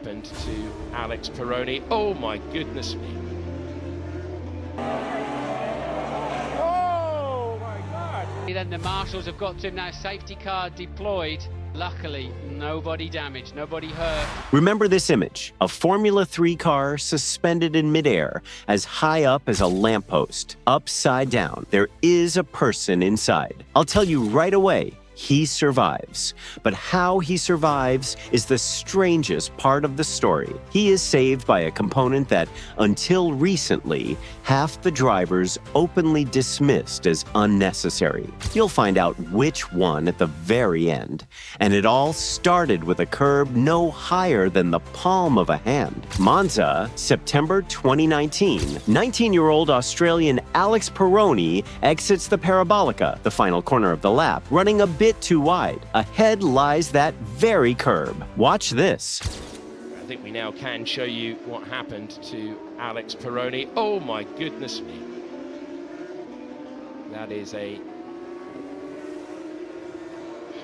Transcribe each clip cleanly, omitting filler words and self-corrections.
happened to Alex Peroni. Oh my goodness me. Oh my God! Then the marshals have got to him now, safety car deployed. Luckily, nobody damaged, nobody hurt. Remember this image, a Formula 3 car suspended in midair as high up as a lamppost. Upside down, there is a person inside. I'll tell you right away, he survives. But how he survives is the strangest part of the story. He is saved by a component that, until recently, half the drivers openly dismissed as unnecessary. You'll find out which one at the very end. And it all started with a curb no higher than the palm of a hand. Monza, September 2019. 19-year-old Australian Alex Peroni exits the Parabolica, the final corner of the lap, running a bit too wide. Ahead lies that very curb. Watch this. I think we now can show you what happened to Alex Peroni. Oh my goodness me. That is a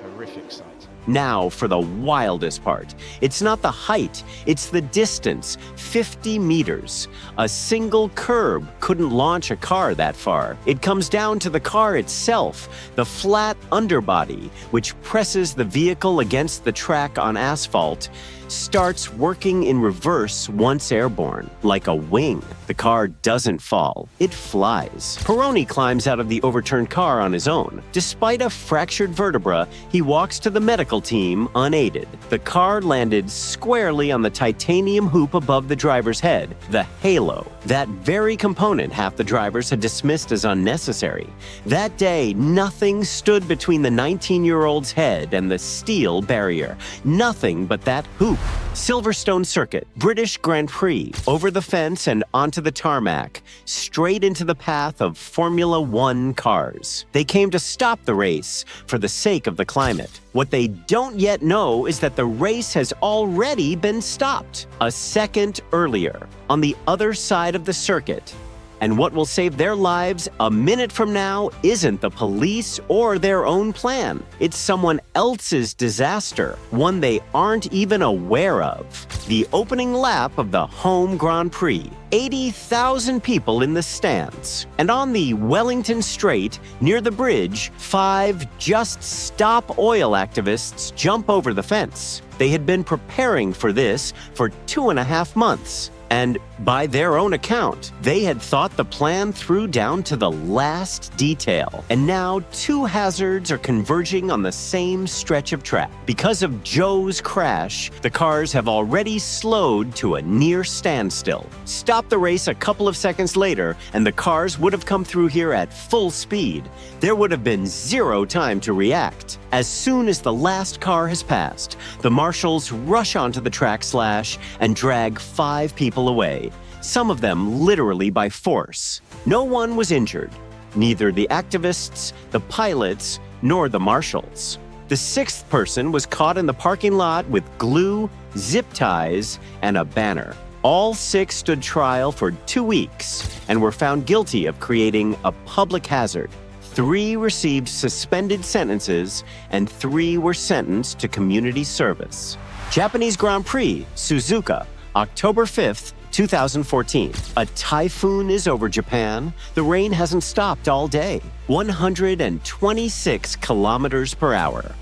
horrific sight. Now for the wildest part. It's not the height, it's the distance, 50 meters. A single curb couldn't launch a car that far. It comes down to the car itself, the flat underbody, which presses the vehicle against the track on asphalt, starts working in reverse once airborne, like a wing. The car doesn't fall, it flies. Peroni climbs out of the overturned car on his own. Despite a fractured vertebra, he walks to the medical team unaided. The car landed squarely on the titanium hoop above the driver's head, the halo. That very component half the drivers had dismissed as unnecessary. That day, nothing stood between the 19-year-old's head and the steel barrier. Nothing but that hoop. Silverstone Circuit, British Grand Prix, over the fence and onto the tarmac, straight into the path of Formula 1 cars. They came to stop the race for the sake of the climate. What they don't yet know is that the race has already been stopped a second earlier, on the other side of the circuit. And what will save their lives a minute from now isn't the police or their own plan. It's someone else's disaster, one they aren't even aware of. The opening lap of the home Grand Prix. 80,000 people in the stands. And on the Wellington Straight, near the bridge, 5 Just Stop Oil activists jump over the fence. They had been preparing for this for 2.5 months. And by their own account, they had thought the plan through down to the last detail. And now 2 hazards are converging on the same stretch of track. Because of Joe's crash, the cars have already slowed to a near standstill. Stop the race a couple of seconds later, and the cars would have come through here at full speed. There would have been 0 time to react. As soon as the last car has passed, the marshals rush onto the track slash and drag 5 people away, some of them literally by force. No one was injured, neither the activists, the pilots, nor the marshals. The 6th person was caught in the parking lot with glue, zip ties, and a banner. All 6 stood trial for 2 weeks and were found guilty of creating a public hazard. 3 received suspended sentences and 3 were sentenced to community service. Japanese Grand Prix, Suzuka, October 5th, 2014. A typhoon is over Japan. The rain hasn't stopped all day. 126 kilometers per hour.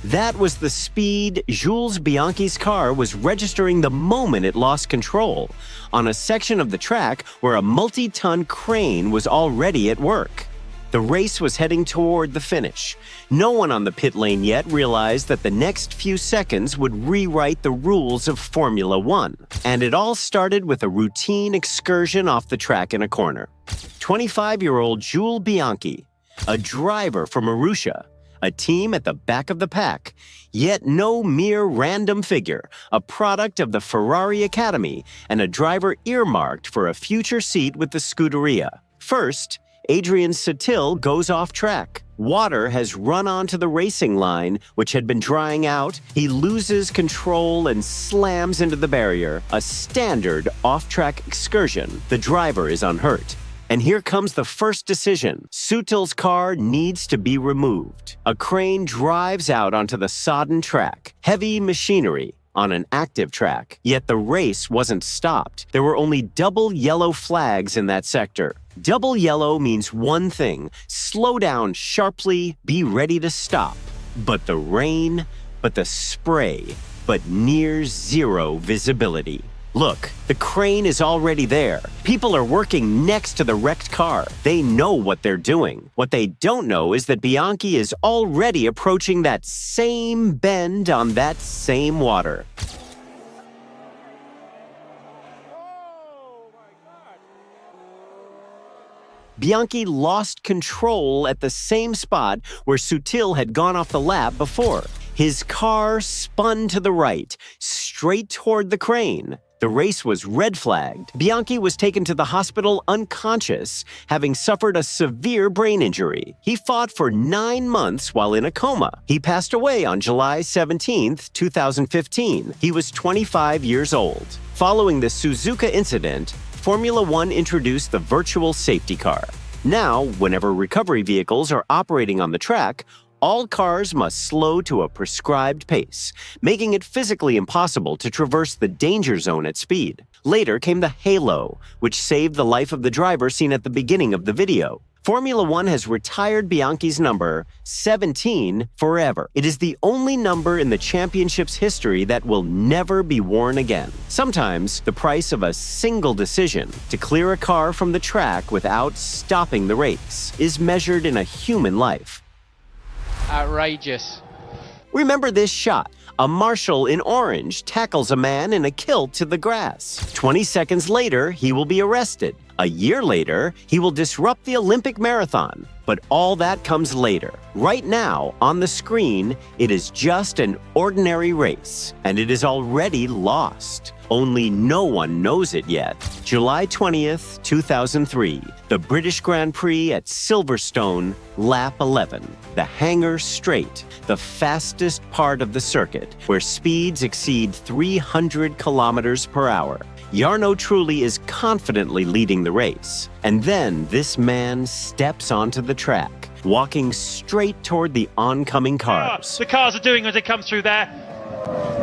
That was the speed Jules Bianchi's car was registering the moment it lost control, on a section of the track where a multi-ton crane was already at work. The race was heading toward the finish. No one on the pit lane yet realized that the next few seconds would rewrite the rules of Formula 1. And it all started with a routine excursion off the track in a corner. 25-year-old Jules Bianchi, a driver from Marussia, a team at the back of the pack, yet no mere random figure, a product of the Ferrari Academy and a driver earmarked for a future seat with the Scuderia. First, Adrian Sutil goes off track. Water has run onto the racing line, which had been drying out. He loses control and slams into the barrier. A standard off-track excursion. The driver is unhurt. And here comes the first decision. Sutil's car needs to be removed. A crane drives out onto the sodden track. Heavy machinery, on an active track. Yet the race wasn't stopped. There were only double yellow flags in that sector. Double yellow means one thing: slow down sharply, be ready to stop. But the rain, but the spray, but near zero visibility. Look, the crane is already there. People are working next to the wrecked car. They know what they're doing. What they don't know is that Bianchi is already approaching that same bend on that same water. Bianchi lost control at the same spot where Sutil had gone off the lap before. His car spun to the right, straight toward the crane. The race was red flagged. Bianchi was taken to the hospital unconscious, having suffered a severe brain injury. He fought for 9 months while in a coma. He passed away on July 17, 2015. He was 25 years old. Following the Suzuka incident, Formula One introduced the virtual safety car. Now, whenever recovery vehicles are operating on the track, all cars must slow to a prescribed pace, making it physically impossible to traverse the danger zone at speed. Later came the halo, which saved the life of the driver seen at the beginning of the video. Formula One has retired Bianchi's number, 17, forever. It is the only number in the championship's history that will never be worn again. Sometimes, the price of a single decision to clear a car from the track without stopping the race is measured in a human life. Outrageous. Remember this shot. A marshal in orange tackles a man in a kilt to the grass. 20 seconds later, he will be arrested. A year later, he will disrupt the Olympic marathon. But all that comes later. Right now, on the screen, it is just an ordinary race, and it is already lost. Only no one knows it yet. July 20th, 2003, the British Grand Prix at Silverstone, lap 11. The Hangar Straight, the fastest part of the circuit, where speeds exceed 300 kilometers per hour. Jarno Trulli is confidently leading the race. And then this man steps onto the track, walking straight toward the oncoming cars. The cars are doing as they come through there.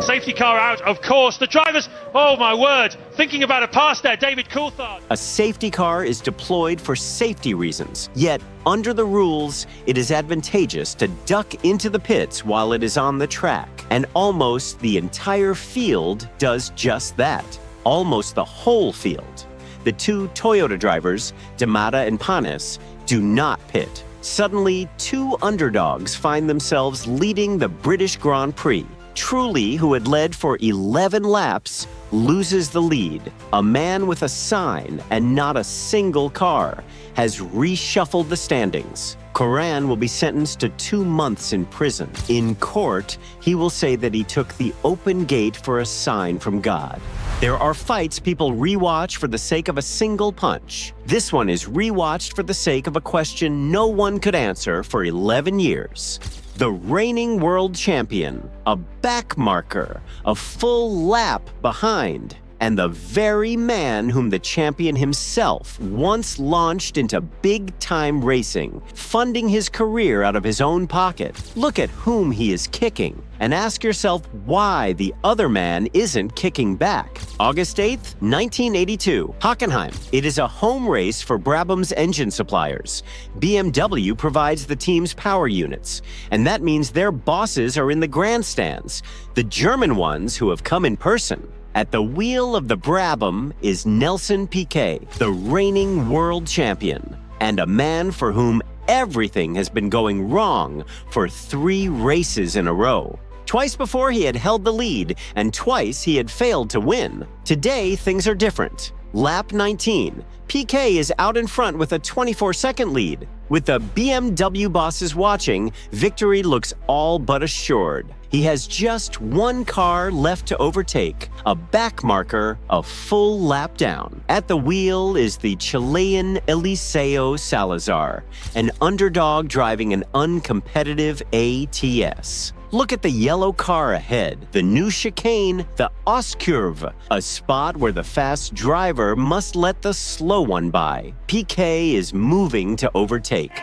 Safety car out, of course. The drivers, oh my word, thinking about a pass there, David Coulthard. A safety car is deployed for safety reasons. Yet, under the rules, it is advantageous to duck into the pits while it is on the track. And almost the entire field does just that. Almost the whole field. The two Toyota drivers, D'Amata and Panis, do not pit. Suddenly, two underdogs find themselves leading the British Grand Prix. Trulli, who had led for 11 laps, loses the lead. A man with a sign and not a single car has reshuffled the standings. Coran will be sentenced to 2 months in prison. In court, he will say that he took the open gate for a sign from God. There are fights people rewatch for the sake of a single punch. This one is rewatched for the sake of a question no one could answer for 11 years. The reigning world champion, a back marker, a full lap behind, and the very man whom the champion himself once launched into big-time racing, funding his career out of his own pocket. Look at whom he is kicking, and ask yourself why the other man isn't kicking back. August 8th, 1982, Hockenheim. It is a home race for Brabham's engine suppliers. BMW provides the team's power units, and that means their bosses are in the grandstands, the German ones who have come in person. At the wheel of the Brabham is Nelson Piquet, the reigning world champion, and a man for whom everything has been going wrong for 3 races in a row. Twice before he had held the lead, and twice he had failed to win. Today, things are different. Lap 19, Piquet is out in front with a 24-second lead. With the BMW bosses watching, victory looks all but assured. He has just 1 car left to overtake, a back marker, a full lap down. At the wheel is the Chilean Eliseo Salazar, an underdog driving an uncompetitive ATS. Look at the yellow car ahead, the new chicane, the Oskurve, a spot where the fast driver must let the slow one by. Piquet is moving to overtake.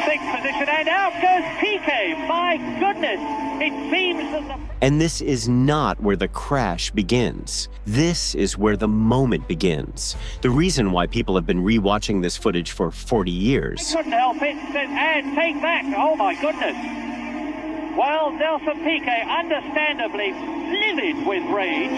6th position and out goes Piquet. My goodness, it seems that the... And this is not where the crash begins. This is where the moment begins. The reason why people have been rewatching this footage for 40 years. I couldn't help it. And take that. Oh my goodness. Well, Nelson Piquet, understandably livid with rage.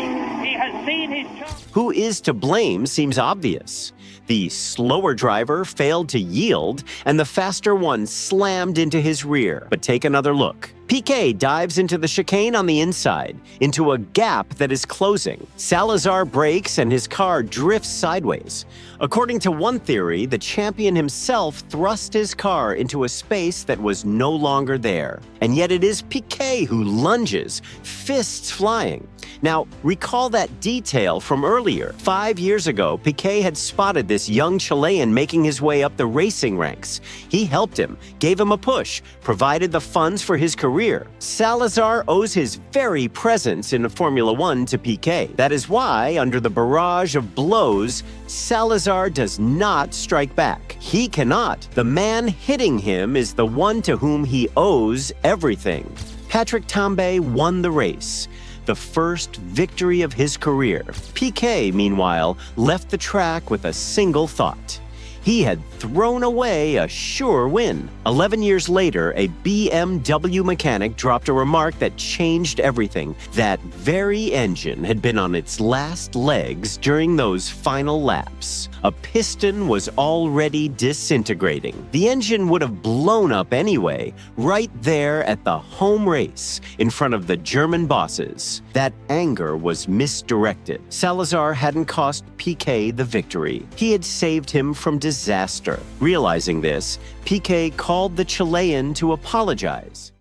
He has seen his chance. Who is to blame seems obvious. The slower driver failed to yield, and the faster one slammed into his rear. But take another look. Piquet dives into the chicane on the inside, into a gap that is closing. Salazar brakes and his car drifts sideways. According to one theory, the champion himself thrust his car into a space that was no longer there. And yet it is Piquet who lunges, fists flying. Now, recall that detail from earlier. 5 years ago, Piquet had spotted this young Chilean making his way up the racing ranks. He helped him, gave him a push, provided the funds for his career. Salazar owes his very presence in Formula One to Piquet. That is why, under the barrage of blows, Salazar does not strike back. He cannot. The man hitting him is the one to whom he owes everything. Patrick Tambay won the race, the first victory of his career. Piquet, meanwhile, left the track with a single thought. He had thrown away a sure win. 11 years later, a BMW mechanic dropped a remark that changed everything. That very engine had been on its last legs during those final laps. A piston was already disintegrating. The engine would have blown up anyway, right there at the home race, in front of the German bosses. That anger was misdirected. Salazar hadn't cost Piquet the victory. He had saved him from disaster. Realizing this, Piquet called the Chilean to apologize.